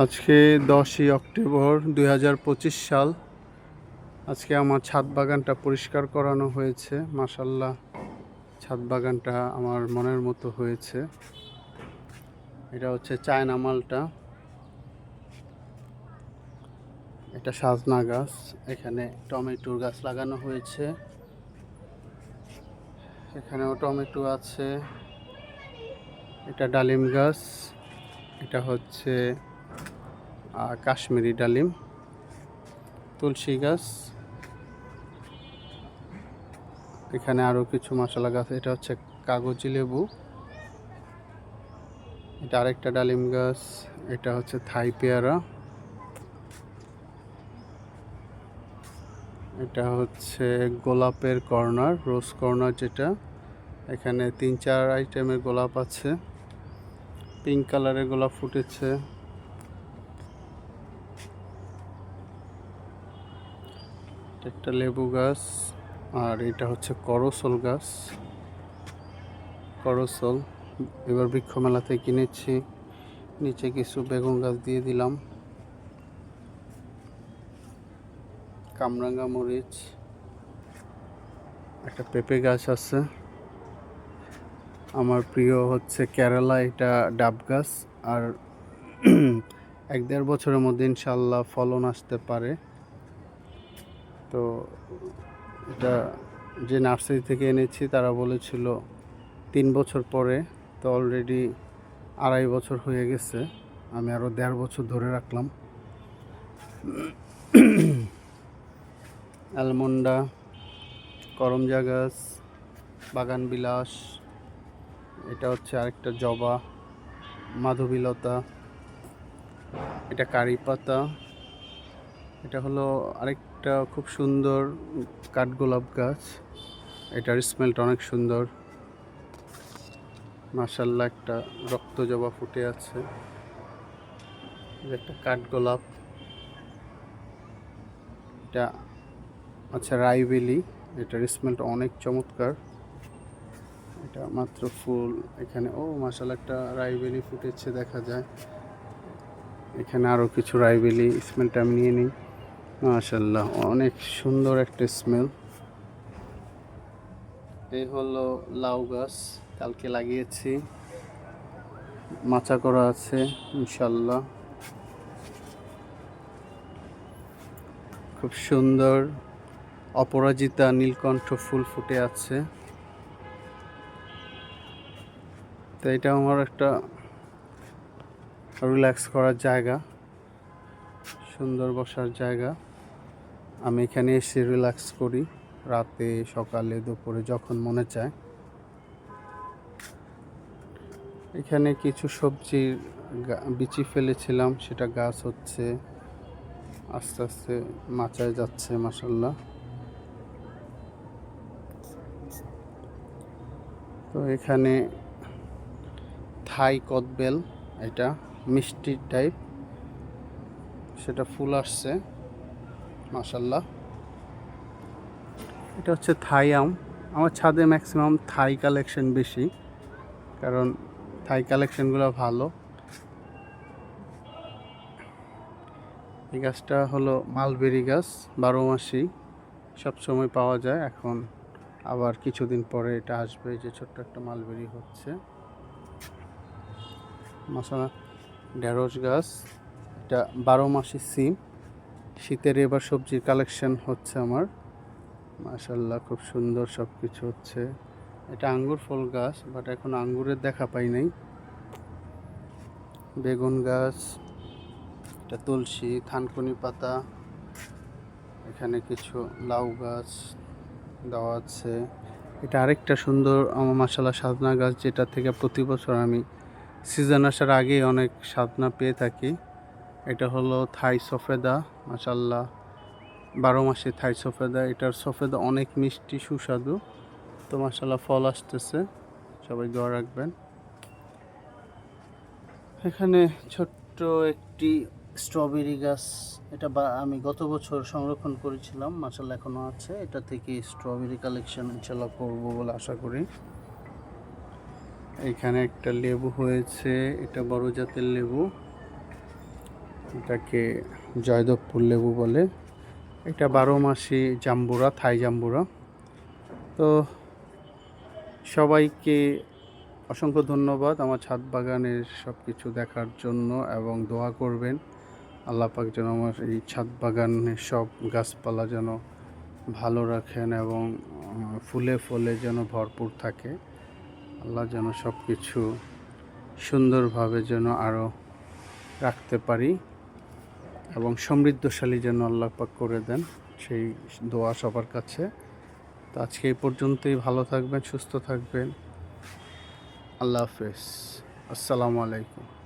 আজকে 10ই অক্টোবর 2025 সাল। আজকে আমার ছাদ বাগানটা পরিষ্কার করানো হয়েছে। মাশাআল্লাহ, ছাদ বাগানটা আমার মনের মতো হয়েছে। এটা হচ্ছে চায়না মালটা, এটা সাজনা গাছ। এখানে টমেটোর গাছ লাগানো হয়েছে, এখানেও টমেটো আছে। এটা ডালিম গাছ, এটা হচ্ছে কাশ্মীরি ডালিম। তুলসী গাছ, এখানে আরও কিছু মশলা গাছ। এটা হচ্ছে কাগজি লেবু, এটা আরেকটা ডালিম গাছ। এটা হচ্ছে থাই পেয়ারা, এটা হচ্ছে গোলাপের কর্নার, রোজ কর্নার যেটা। এখানে 3-4 আইটেমের গোলাপ আছে, পিঙ্ক কালারের গোলাপ ফুটেছে। একটা লেবু গাছ, আর এটা হচ্ছে করসল গাছ। করসল এবার বৃক্ষ মেলাতে কিনেছি। নিচে কিছু বেগুন গাছ দিয়ে দিলাম। কামরাঙ্গা মরিচ, একটা পেঁপে গাছ আছে। আমার প্রিয় হচ্ছে কেরালা, এটা ডাব গাছ। আর 1-1.5 বছরের মধ্যে ইনশাল্লাহ ফলন আসতে পারে। তো এটা যে নার্সারি থেকে এনেছি তারা বলেছিল 3 বছর পরে, তো অলরেডি 2.5 বছর হয়ে গেছে। আমি আরও 1.5 বছর ধরে রাখলাম। অ্যালমন্ডা, করমজা গাছ, বাগান বিলাস, এটা হচ্ছে আরেকটা জবা, মাধবীলতা, এটা কারি পাতা। এটা হলো আরেকটা খুব সুন্দর কাঠগোলাপ গাছ, এটার স্মেলটা অনেক সুন্দর। মাশাআল্লাহ, একটা রক্ত জবা ফুটে আছে। একটা কাঠগোলাপ, এটা আচ্ছা রাইবেলি, এটার স্মেলটা অনেক চমৎকার। এটা মাত্র ফুল। এখানে মাশাআল্লাহ একটা রাইবেলি ফুটেছে দেখা যায়। এখানে আরও কিছু রাইবেলি, স্মেলটা আমি নিয়ে নিই। মাশাআল্লাহ, অনেক সুন্দর একটা স্মেল। এই হলো লাউ গাছ, কালকে লাগিয়েছি, মাচা করা আছে ইনশাআল্লাহ। খুব সুন্দর অপরাজিতা নীলকণ্ঠ ফুল ফুটে আছে। তো এটা আমার একটা রিল্যাক্স করার জায়গা, সুন্দর বসার জায়গা। আমি এখানে এসে রিল্যাক্স করি, রাতে, সকালে, দুপুরে, যখন মনে চায়। এখানে কিছু সবজির বিচি ফেলেছিলাম, সেটা গাছ হচ্ছে, আস্তে আস্তে মাচায় যাচ্ছে মাশাআল্লাহ। তো এখানে থাই কদবেল, এটা মিষ্টি টাইপ, সেটা ফুল আসছে মাশাআল্লাহ। এটা হচ্ছে থাই আম। আমার ছাদে ম্যাক্সিমাম থাই কালেকশন বেশি, কারণ থাই কালেকশনগুলো ভালো। এই গাছটা হলো মালবেরি গাছ, 12 মাসই সবসময় পাওয়া যায়। এখন আবার কিছুদিন পরে এটা আসবে, যে ছোট্ট একটা মালবেরি হচ্ছে মাশাআল্লাহ। ঢেঁড়স গাছ, এটা 12 মাসি সিম। শীতের এবার সবজির কালেকশন হচ্ছে আমার মাশাআল্লাহ, খুব সুন্দর সব কিছু হচ্ছে। এটা আঙ্গুর ফল গাছ, বাট এখন আঙ্গুরের দেখা পাই নাই। বেগুন গাছ, এটা তুলসী, থানকুনি পাতা। এখানে কিছু লাউ গাছ দেওয়া আছে। এটা আরেকটা সুন্দর আমার মাশাআল্লাহ সাজনা গাছ, যেটা থেকে প্রতি বছর আমি সিজন আসার আগেই অনেক সাজনা পেয়ে থাকি। এটা হলো থাই সফেদা, মাশাআল্লাহ 12 মাসে থাই সফেদা। এটার সফেদা অনেক মিষ্টি সুস্বাদু। তো মাশাআল্লাহ ফল আসতেছে, সবাই দোয়া রাখবেন। এখানে ছোট্ট একটি স্ট্রবেরি গাছ, এটা আমি গত বছর সংরক্ষণ করেছিলাম, মাশাআল্লাহ এখনও আছে। এটা থেকে স্ট্রবেরি কালেকশন ইনশাআল্লাহ করবো বলে আশা করি। এখানে একটা লেবু হয়েছে, এটা বড় জাতের লেবু। এটাকে জয়দেবপুর লেবু বলে। এটা 12 মাসি জাম্বুরা, থাই জাম্বুরা। তো সবাইকে অসংখ্য ধন্যবাদ আমার ছাদ বাগানের সব কিছু দেখার জন্য, এবং দোয়া করবেন আল্লাহ পাক যেন আমার এই ছাদ বাগানের সব গাছপালা যেন ভালো রাখেন, এবং ফুলে ফলে যেন ভরপুর থাকে। আল্লাহ যেন সব কিছু সুন্দরভাবে যেন আরও রাখতে পারি, এবং সমৃদ্ধশালী যেন আল্লাহ পাক করে দেন, সেই দোয়া সবার কাছে। তো আজকে এই পর্যন্তই। ভালো থাকবেন, সুস্থ থাকবেন। আল্লাহ হাফেজ। আসসালামু আলাইকুম।